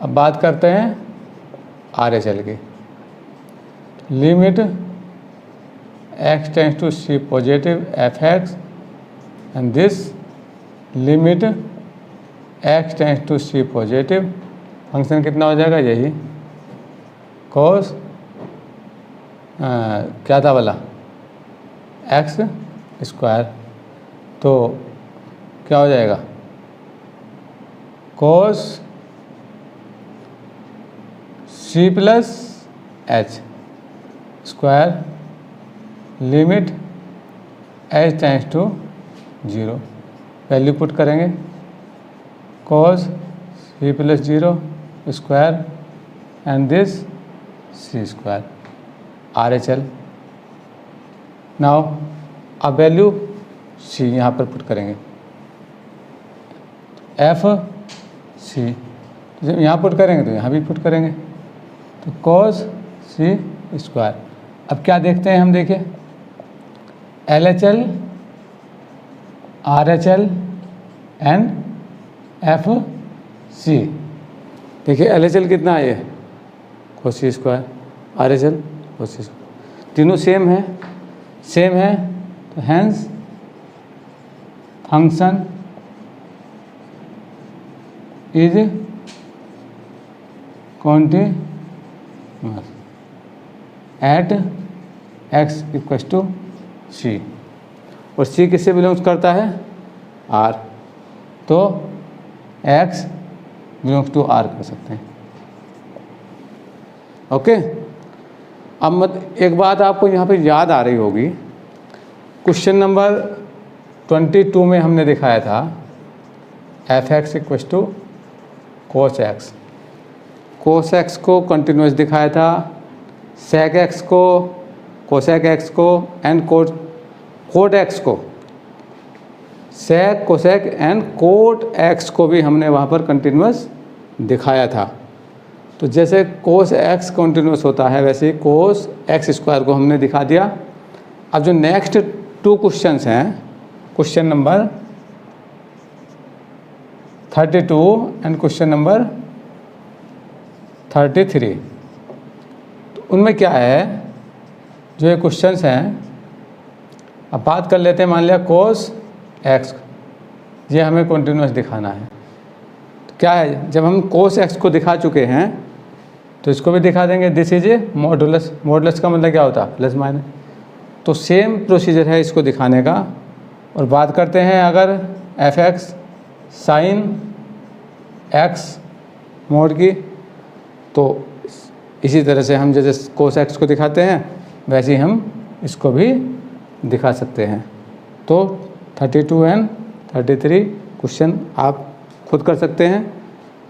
अब बात करते हैं RHL की, limit x tends to c positive f(x) and this limit x tends to c positive, function कितना हो जाएगा, यही cos क्या था वाला एक्स स्क्वायर, तो क्या हो जाएगा cos c plus h square limit h tends to 0, value put करेंगे cos c plus 0 square and this c square RHL। Now अब वैल्यू सी यहाँ पर पुट करेंगे, एफ सी जब यहाँ पुट करेंगे तो यहाँ भी पुट करेंगे, तो cos सी स्क्वायर। अब क्या देखते हैं हम, देखिए LHL RHL and f c. देखिए LHL कितना है, ये cos c square, RHL cos c square, तीनों सेम है, तो hence function is continuous at x equal to c, और सी किससे बिलोंग्स करता है, आर, तो एक्स बिलोंग्स टू आर कर सकते हैं। ओके, अब एक बात आपको यहाँ पे याद आ रही होगी, क्वेश्चन नंबर 22 में हमने दिखाया था f x equal to cos x, cos x को कंटिन्यूस दिखाया था, सेक एक्स को, कोसेक एक्स को एंड कोट एक्स को, sec cosec and cot x को भी हमने वहाँ पर कंटिन्यूस दिखाया था। तो जैसे कोस एक्स कंटिन्यूस होता है वैसे ही कोस एक्स स्क्वायर को हमने दिखा दिया। अब जो नेक्स्ट 2 क्वेश्चंस हैं, question number 32 and question number 33, तो उनमें क्या है, जो ये क्वेश्चंस हैं, अब बात कर लेते हैं, मान लिया कोस एक्स ये हमें कंटिन्यूस दिखाना है, तो क्या है, जब हम कोस एक्स को दिखा चुके हैं तो इसको भी दिखा देंगे, this is a modulus, modulus का मतलब क्या होता है, प्लस माइनस, तो सेम प्रोसीजर है इसको दिखाने का। और बात करते हैं अगर F x sine x mode की, तो इसी तरह से हम जैसे कोस एक्स को दिखाते हैं वैसे ही हम इसको भी दिखा सकते हैं। तो 32 एंड 33 क्वेश्चन आप खुद कर सकते हैं।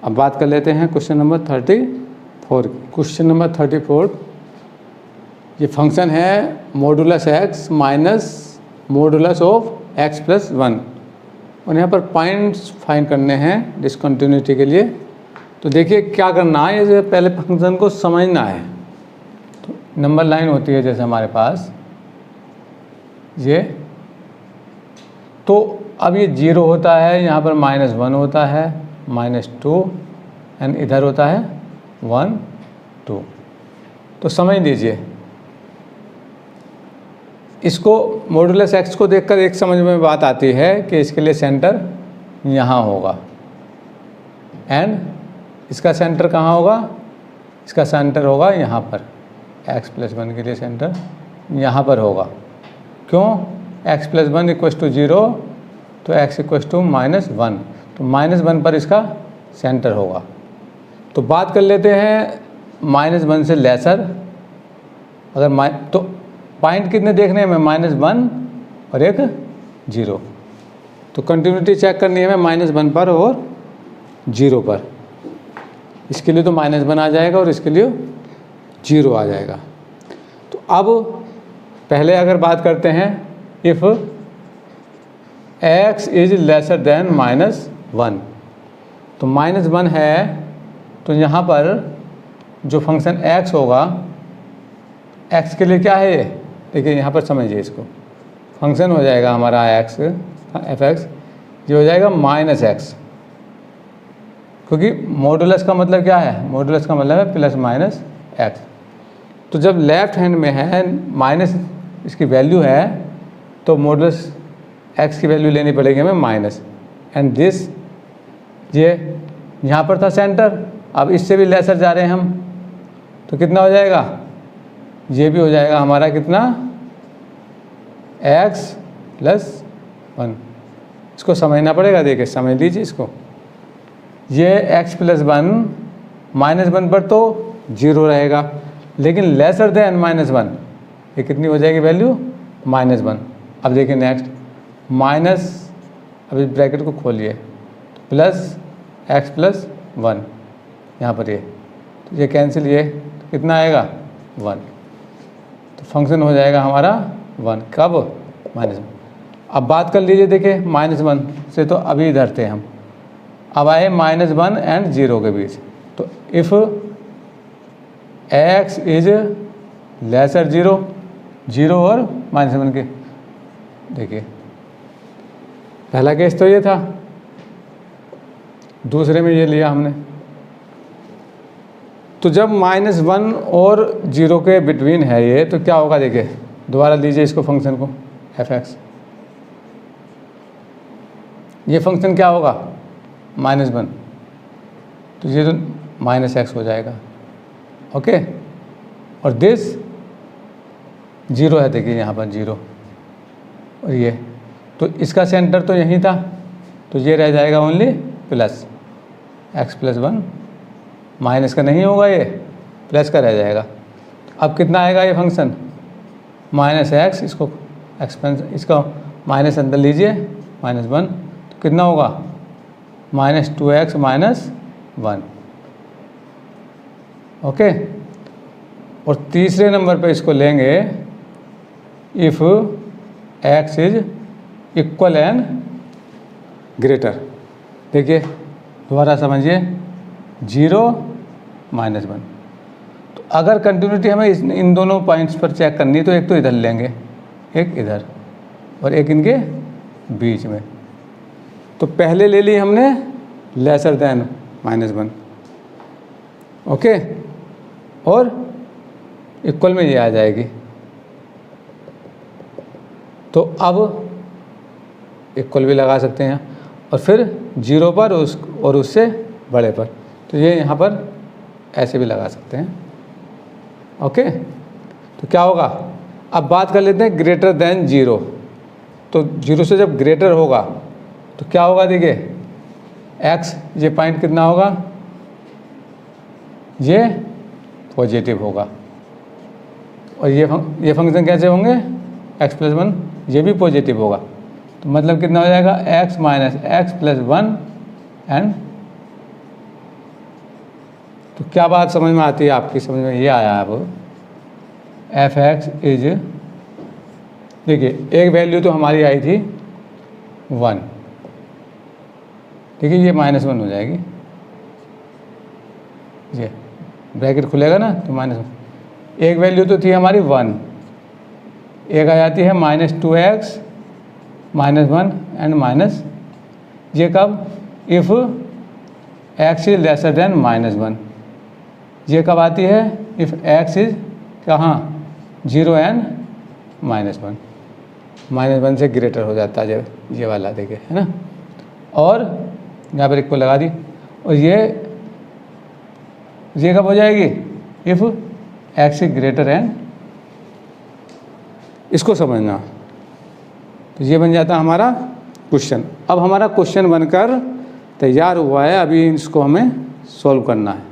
अब बात कर लेते हैं क्वेश्चन नंबर 34 की। क्वेश्चन नंबर 34, ये फंक्शन है modulus x minus modulus of x plus 1, और यहाँ पर पॉइंट्स फाइंड करने हैं डिसकंटिन्यूटी के लिए। तो देखिए क्या करना है, ये पहले फंक्शन को समझना है। तो नंबर लाइन होती है जैसे हमारे पास ये, तो अब ये 0 होता है, यहाँ पर -1 होता है, -2 एंड इधर होता है 1 2। तो समझ लीजिए इसको, मॉडुलस एक्स को देखकर एक समझ में बात आती है कि इसके लिए सेंटर यहाँ होगा एंड इसका सेंटर कहाँ होगा, इसका सेंटर होगा यहाँ पर, x प्लस 1 के लिए सेंटर यहाँ पर होगा। क्यों, x प्लस 1 इक्वल टू 0, तो x इक्वल टू -1, तो -1 पर इसका सेंटर होगा। तो बात कर लेते हैं -1 से लेसर, अगर तो पॉइंट कितने देखने हैं हमें, -1 और एक 0, तो कंटिन्यूटी चेक करनी है हमें -1 पर और 0 पर। इसके लिए तो -1 आ जाएगा और इसके लिए 0 आ जाएगा। तो अब पहले अगर बात करते हैं, if x is lesser then -1, तो -1 है, तो यहाँ पर जो फंक्शन x होगा, x के लिए क्या है ये, देखिए यहाँ पर समझिए इसको, फंक्शन हो जाएगा हमारा x एफ एक्स, ये हो जाएगा -x, क्योंकि मॉडुलस का मतलब क्या है, मॉडुलस का मतलब है प्लस माइनस एक्स। तो जब लेफ्ट हैंड में है माइनस इसकी वैल्यू है, तो मॉडुलस एक्स की वैल्यू लेनी पड़ेगी हमें माइनस, एंड दिस ये यहाँ पर था सेंटर, अब इससे भी लेसर जा रहे हैं हम, तो कितना हो जाएगा, ये भी हो जाएगा हमारा कितना एक्स प्लस 1। इसको समझना पड़ेगा, देखिए समझ लीजिए इसको। ये x प्लस 1 माइनस 1 पर तो 0 रहेगा, लेकिन लेसर देन माइनस 1 ये कितनी हो जाएगी वैल्यू? -1। अब देखिए नेक्स्ट माइनस, अब इस ब्रैकेट को खोलिए, प्लस x प्लस 1 यहाँ पर तो ये कैंसिल, ये तो कितना आएगा? 1। तो फंक्शन हो जाएगा हमारा 1। कब? -1। अब बात कर लीजिए, देखिए -1 से तो अभी इधर थे हम, अब आए -1 एंड 0 के बीच। तो इफ़ x इज लेसर 0 और -1 के, देखिए पहला केस तो ये था, दूसरे में ये लिया हमने। तो जब -1 और 0 के बिटवीन है ये, तो क्या होगा? देखिए दोबारा लीजिए इसको, फंक्शन को f(x), ये फंक्शन क्या होगा? -1, तो ये तो -x हो जाएगा, ओके। और दिस 0 है, देखिए यहाँ पर 0, और ये तो इसका सेंटर तो यहीं था, तो ये रह जाएगा only plus x plus 1, minus का नहीं होगा, ये प्लस का रह जाएगा। अब कितना आएगा ये फंक्शन? -x, इसको एक्सपेंस, इसका माइनस अंदर लीजिए, -1, तो कितना होगा? -2x minus 1, okay. और तीसरे नंबर पे इसको लेंगे, if x is equal and greater. देखिए दोबारा समझिए, 0 -1। तो अगर कंटिन्यूटी हमें इन दोनों पॉइंट्स पर चेक करनी है, तो एक तो इधर लेंगे, एक इधर, और एक इनके बीच में। तो पहले ले ली हमने लेसर देन -1, ओके, और इक्वल में ये आ जाएगी। तो अब इक्वल भी लगा सकते हैं, और फिर 0 पर और उससे बड़े पर, तो ये यहाँ पर ऐसे भी लगा सकते हैं, ओके। तो क्या होगा? अब बात कर लेते हैं ग्रेटर देन 0। तो 0 से जब ग्रेटर होगा तो क्या होगा? देखिए x, ये पॉइंट कितना होगा? ये पॉजिटिव होगा, और ये फंक्शन कैसे होंगे? x प्लस 1, ये भी पॉजिटिव होगा। तो मतलब कितना हो जाएगा? x minus x plus 1 and, तो क्या बात समझ में आती है आपकी? समझ में ये आया अब f(x) इज, देखिए एक वैल्यू तो हमारी आई थी 1, देखिए ये -1 हो जाएगी, ये ब्रैकेट खुलेगा ना, तो -1। एक वैल्यू तो थी हमारी 1, एक आ जाती है -2x -1 एंड माइनस, ये कब? If x is lesser then -1। ये कब आती है? इफ़ x इज कहाँ? 0 एंड -1, -1 से ग्रेटर हो जाता है ये वाला, देखिए है ना। और यहाँ पर एक को लगा दी, और ये कब हो जाएगी? If x is greater and, इसको समझना। तो ये बन जाता है हमारा क्वेश्चन। अब हमारा क्वेश्चन बनकर तैयार हुआ है, अभी इसको हमें सॉल्व करना है।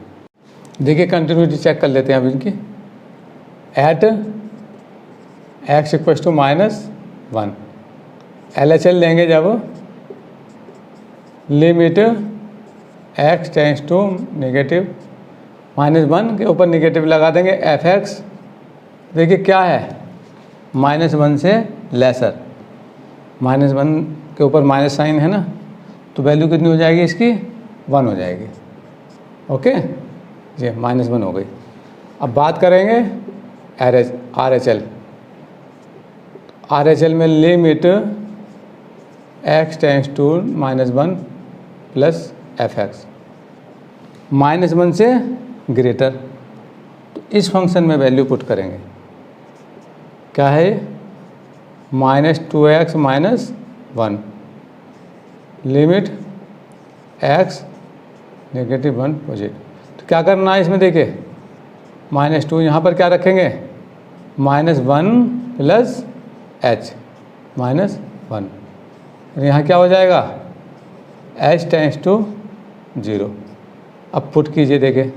देखिए कंटिन्यूटी चेक कर लेते हैं अब इनकी। At x equals to -1, LHL लेंगे जब, लिमिट x टेंड्स टू नेगेटिव, -1 के ऊपर नेगेटिव लगा देंगे f(x). देखिए क्या है? -1 से लेसर, -1 के ऊपर माइनस साइन है ना, तो वैल्यू कितनी हो जाएगी इसकी? 1 हो जाएगी, ओके। ये -1 हो गई। अब बात करेंगे RHL में limit x tends to -1 plus f(x), -1 से ग्रेटर। तो इस फंक्शन में वैल्यू पुट करेंगे, क्या है? -2x -1, limit x -1 positive. तो क्या करना है इसमें? देखिए -2, यहाँ पर क्या रखेंगे? -1 प्लस h, -1। यहाँ क्या हो जाएगा, h टेंड्स टू 0। अब पुट कीजिए, देखिए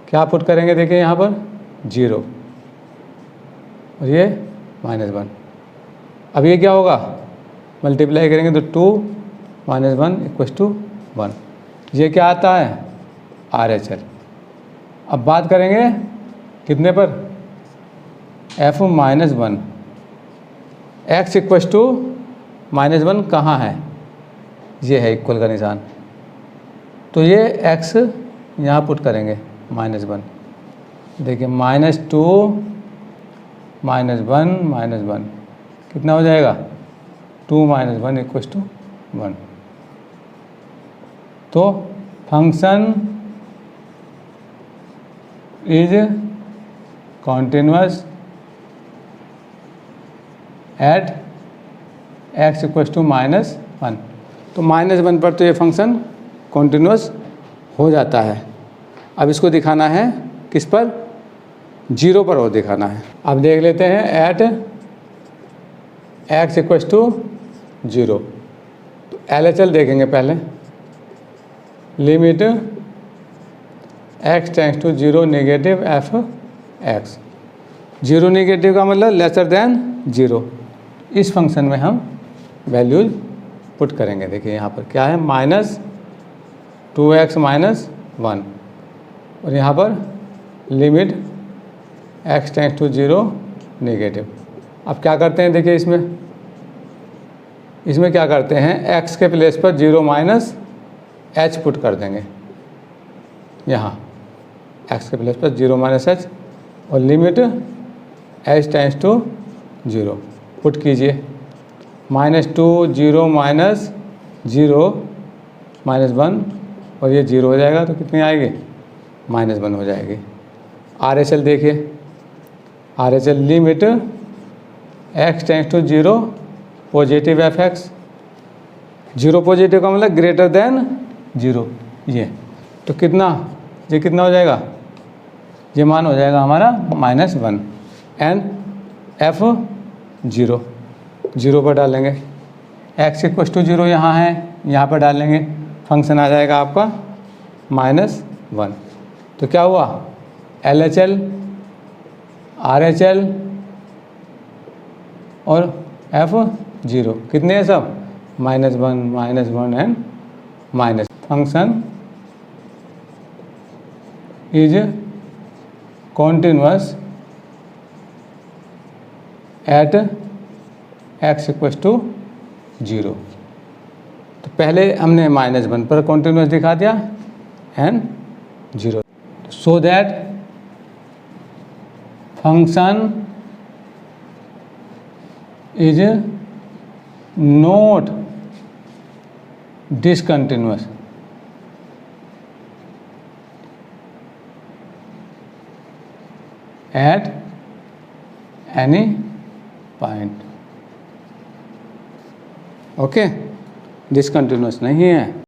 क्या पुट करेंगे, देखिए यहाँ पर 0 और ये -1। अब ये क्या होगा, मल्टीप्लाई करेंगे तो 2 - 1 = 1। ये क्या आता है, RHL। अब बात करेंगे कितने पर, f-1। x = -1 कहाँ है, ये है इक्वल का निशान, तो ये x यहाँ पुट करेंगे -1। देखिए -2 - 1 कितना हो जाएगा, 2 - 1 = 1। तो function is continuous at x = -1। तो -1 पर तो ये फंक्शन कॉन्टिन्यूअस हो जाता है। अब इसको दिखाना है किस पर, 0 पर और दिखाना है। अब देख लेते हैं एट x = 0। तो LHL देखेंगे पहले, limit x tends to 0 negative f(x). 0 negative का मतलब लेसर देन 0। इस फंक्शन में हम वैल्यूज पुट करेंगे। देखिए यहाँ पर क्या है, -2x - 1 और यहाँ पर limit x tends to 0 negative. अब क्या करते हैं, देखिए इसमें क्या करते हैं, x के प्लेस पर 0 - h पुट कर देंगे। यहाँ x के प्लेस पर 0 - h और limit h tends to 0 put कीजिए। -2 0 - 0 -1 और ये 0 हो जाएगा, तो कितनी आएगी, -1 हो जाएगी। RHL देखिए, RHL limit x tends to 0 positive f(x). 0 positive का मतलब ग्रेटर देन 0। ये तो कितना, ये कितना हो जाएगा, ये मान हो जाएगा हमारा -1 एंड f(0) 0 पर डालेंगे। x = 0 यहाँ है, यहाँ पर डालेंगे, फंक्शन आ जाएगा आपका -1। तो क्या हुआ, LHL RHL और f(0) कितने हैं सब, -1 and minus. Function is continuous at x = 0। तो पहले हमने -1 पर कॉन्टिन्यूअस दिखा दिया and 0, so that function is not discontinuous at any point। Okay, discontinuous नहीं है।